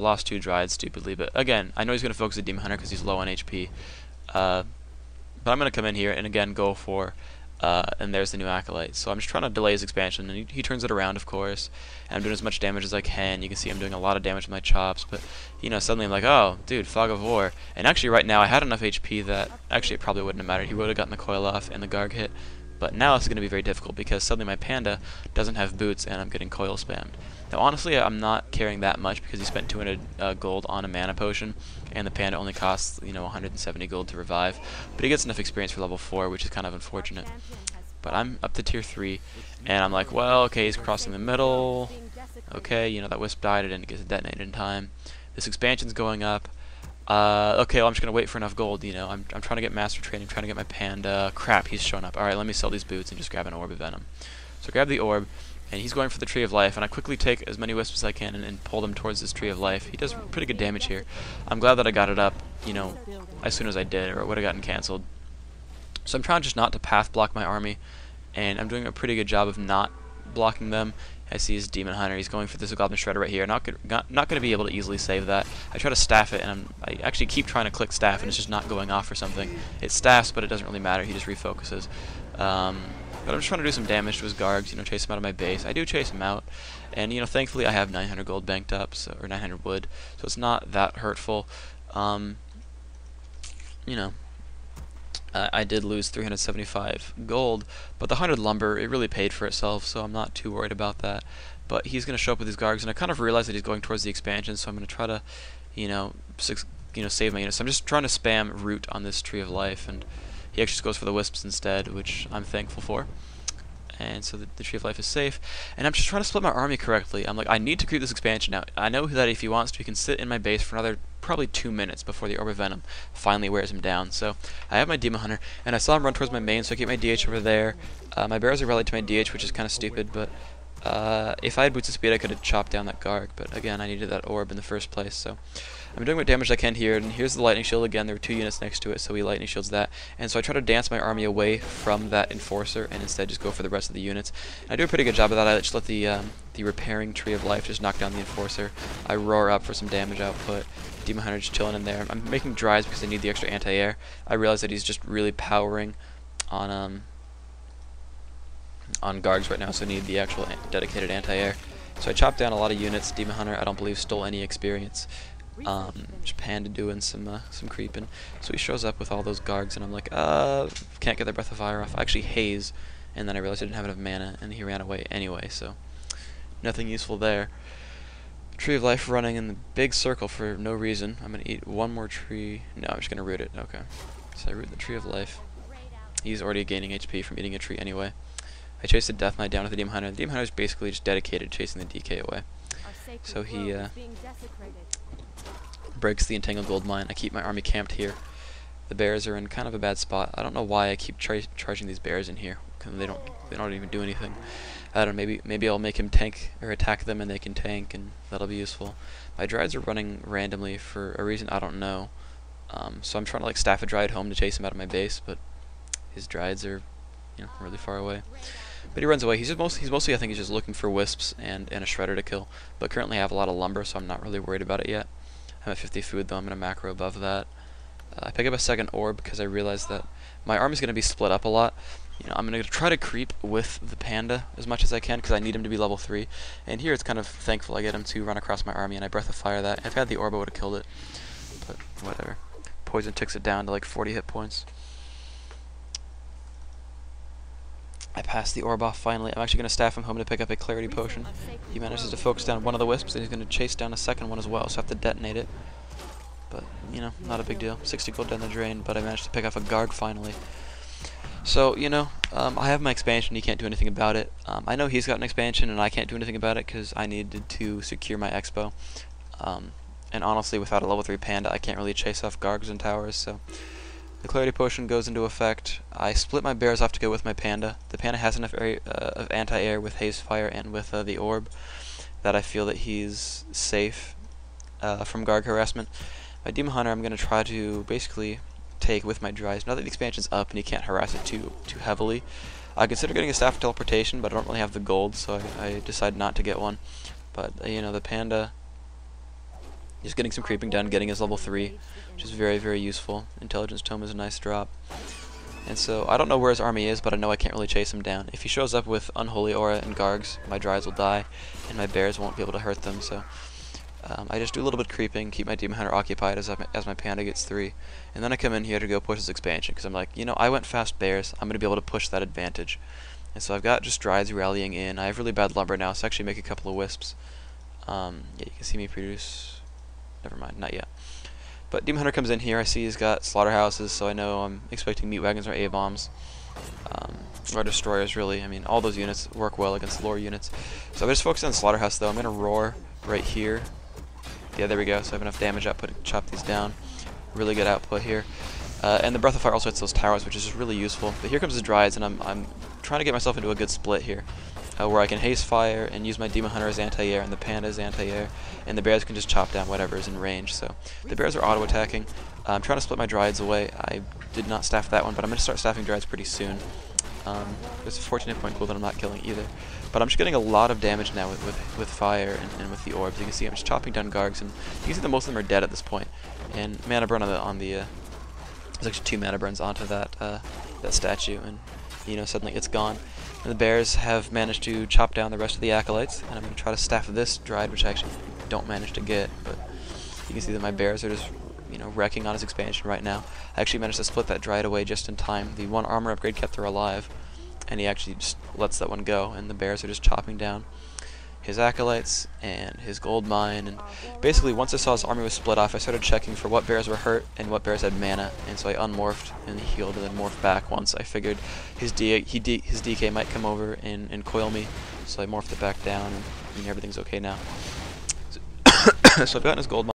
Lost 2 Dryad stupidly, but again, I know he's going to focus the Demon Hunter because he's low on HP. But I'm going to come in here and again go for, and there's the new Acolyte. So I'm just trying to delay his expansion, and he turns it around, of course. And I'm doing as much damage as I can. You can see I'm doing a lot of damage with my chops, but, you know, suddenly I'm like, oh, dude, Fog of War. And actually right now I had enough HP that, actually it probably wouldn't have mattered. He would have gotten the coil off and the Garg hit. But now it's going to be very difficult because suddenly my Panda doesn't have boots and I'm getting coil spammed. Now honestly I'm not caring that much because he spent 200 gold on a mana potion and the Panda only costs, you know, 170 gold to revive. But he gets enough experience for level 4, which is kind of unfortunate. But I'm up to tier 3 and I'm like, well, okay, he's crossing the middle. Okay, you know, that Wisp died, I didn't get it detonated in time. This expansion's going up. Okay, well, I'm just gonna wait for enough gold, you know. I'm trying to get master training, trying to get my Panda. Crap, he's shown up. Alright, let me sell these boots and just grab an orb of venom. So grab the orb, and he's going for the Tree of Life, and I quickly take as many wisps as I can and pull them towards this Tree of Life. He does pretty good damage here. I'm glad that I got it up, you know, as soon as I did, or it would have gotten cancelled. So I'm trying just not to path block my army, and I'm doing a pretty good job of not blocking them. I see his Demon Hunter. He's going for this Goblin Shredder right here. Not going to be able to easily save that. I try to staff it, and I actually keep trying to click staff, and it's just not going off or something. It staffs, but it doesn't really matter. He just refocuses. But I'm just trying to do some damage to his Gargs, you know, chase him out of my base. I do chase him out, and, you know, thankfully I have 900 gold banked up, so, or 900 wood, so it's not that hurtful. You know, I did lose 375 gold, but the 100 lumber, it really paid for itself, so I'm not too worried about that. But he's going to show up with his Gargs, and I kind of realize that he's going towards the expansion, so I'm going to try to, you know, save my units. So I'm just trying to spam root on this Tree of Life, and he actually just goes for the Wisps instead, which I'm thankful for. And so the Tree of Life is safe. And I'm just trying to split my army correctly. I'm like, I need to creep this expansion out. I know that if he wants to, he can sit in my base for another probably 2 minutes before the Orb of Venom finally wears him down. So I have my Demon Hunter, and I saw him run towards my main, so I keep my DH over there. My Bears are rallied to my DH, which is kind of stupid, but if I had Boots of Speed, I could have chopped down that Garg. But again, I needed that Orb in the first place, so I'm doing what damage I can here, and here's the Lightning Shield again. There were 2 units next to it, so he Lightning Shields that. And so I try to dance my army away from that Enforcer, and instead just go for the rest of the units. And I do a pretty good job of that. I just let the repairing Tree of Life just knock down the Enforcer. I roar up for some damage output. Demon Hunter just chilling in there. I'm making Dries because I need the extra anti-air. I realize that he's just really powering on Gargs right now, so I need the actual dedicated anti-air. So I chopped down a lot of units. Demon Hunter, I don't believe, stole any experience. Just Panda doing some creeping. So he shows up with all those Gargs, and I'm like, can't get the Breath of Fire off. I actually haze, and then I realized I didn't have enough mana, and he ran away anyway, so nothing useful there. Tree of Life running in the big circle for no reason. I'm gonna eat one more tree. No, I'm just gonna root it. Okay. So I root the Tree of Life. He's already gaining HP from eating a tree anyway. I chase the Death Knight down with the Demon Hunter. The Demon Hunter is basically just dedicated to chasing the DK away. So he breaks the Entangled Gold Mine. I keep my army camped here. The bears are in kind of a bad spot. I don't know why I keep charging these bears in here. They don't even do anything. I don't know, maybe I'll make him tank or attack them and they can tank, and that'll be useful. My Dryades are running randomly for a reason I don't know. So I'm trying to like staff a Dryad home to chase him out of my base, but his Dryades are, you know, really far away. But he runs away. He's mostly I think he's just looking for wisps and a shredder to kill. But currently I have a lot of lumber, so I'm not really worried about it yet. I'm at 50 food though. I'm gonna macro above that. I pick up a second orb because I realize that my army's gonna be split up a lot. You know, I'm gonna try to creep with the Panda as much as I can because I need him to be level 3. And here it's kind of thankful I get him to run across my army, and I Breath of Fire that. If I had the orb, I would have killed it. But whatever. Poison ticks it down to like 40 hit points. I pass the orb off finally. I'm actually going to staff him home to pick up a Clarity Potion. He manages to focus down one of the Wisps, and he's going to chase down a second one as well, so I have to detonate it. But, you know, not a big deal. 60 gold down the drain, but I managed to pick up a Garg finally. So, you know, I have my expansion. He can't do anything about it. I know he's got an expansion, and I can't do anything about it because I needed to secure my Expo. And honestly, without a level 3 Panda, I can't really chase off Gargs and towers, so the Clarity Potion goes into effect. I split my bears off to go with my Panda. The Panda has enough of anti-air with Haze Fire and with the orb that I feel that he's safe from Garg harassment. My Demon Hunter I'm going to try to basically take with my Dries. Now that the expansion's up and he can't harass it too heavily, I consider getting a Staff of Teleportation, but I don't really have the gold, so I decide not to get one. But, you know, the Panda He's getting some creeping done, getting his level 3, which is very, very useful. Intelligence Tome is a nice drop. And so, I don't know where his army is, but I know I can't really chase him down. If he shows up with Unholy Aura and Gargs, my Dryas will die, and my bears won't be able to hurt them, so I just do a little bit of creeping, keep my Demon Hunter occupied as my Panda gets 3, and then I come in here to go push his expansion, because I'm like, you know, I went fast bears, I'm going to be able to push that advantage. And so I've got just Dryas rallying in. I have really bad lumber now, so I actually make a couple of wisps. Yeah, you can see me produce... Never mind, not yet. But Demon Hunter comes in here, I see he's got slaughterhouses, so I know I'm expecting meat wagons or A-bombs. Or destroyers, really. I mean, all those units work well against lore units. So I just focus on slaughterhouse, though. I'm going to roar right here. Yeah, there we go. So I have enough damage output to chop these down. Really good output here. And the Breath of Fire also hits those towers, which is just really useful. But here comes the Dryas, and I'm trying to get myself into a good split here. Where I can haste fire and use my Demon Hunter as anti-air and the Panda as anti-air, and the bears can just chop down whatever is in range. So the bears are auto-attacking. I'm trying to split my Dryads away. I did not staff that one, but I'm going to start staffing Dryads pretty soon. There's a 14 hit point pool that I'm not killing either. But I'm just getting a lot of damage now with fire and with the orbs. You can see I'm just chopping down Gargs, and you can see that most of them are dead at this point. And mana burn on the there's actually 2 mana burns onto that statue, and you know, suddenly it's gone. And the bears have managed to chop down the rest of the acolytes, and I'm going to try to staff this Dryad, which I actually don't manage to get. But you can see that my bears are just, you know, wrecking on his expansion right now. I actually managed to split that Dryad away just in time. The 1 armor upgrade kept her alive, and he actually just lets that one go, and the bears are just chopping down his acolytes and his gold mine. And basically, once I saw his army was split off, I started checking for what bears were hurt and what bears had mana, and so I unmorphed and healed and then morphed back once I figured his DK might come over and coil me, so I morphed it back down, and everything's okay now. So I've gotten his gold mine.